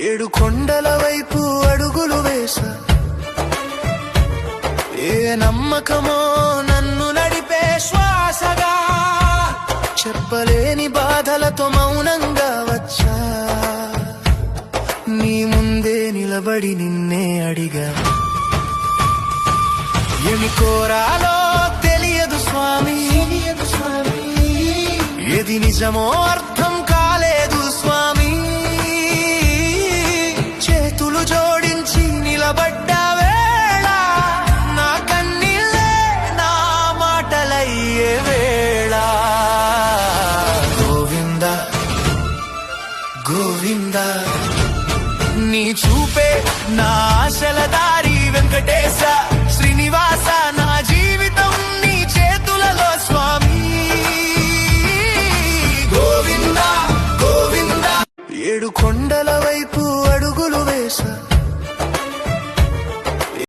ఏడు కొండల వైపు అడుగులు వేసా, ఏ నమ్మకమో నన్ను నడిపే శ్వాసగా, చెప్పలేని బాధలతో మౌనంగా వచ్చా, నీ ముందే నిలబడి నిన్నే అడిగా. ఏమి కోరాలో తెలియదు స్వామి, ఏది నిజమో అర్థం కాలేదు స్వామి. చేతులు జోడించి నిలబడ్డ వేళ, నా కన్నీళ్ళే నా మాటలయ్యే వేళ. గోవింద గోవింద, నీ చూపే నా ఆశల దారి, వెంకటేశ శ్రీనివాస, నా జీవితం నీ చేతులలో స్వామి. గోవింద గోవింద, ఏడు కొండల వైపు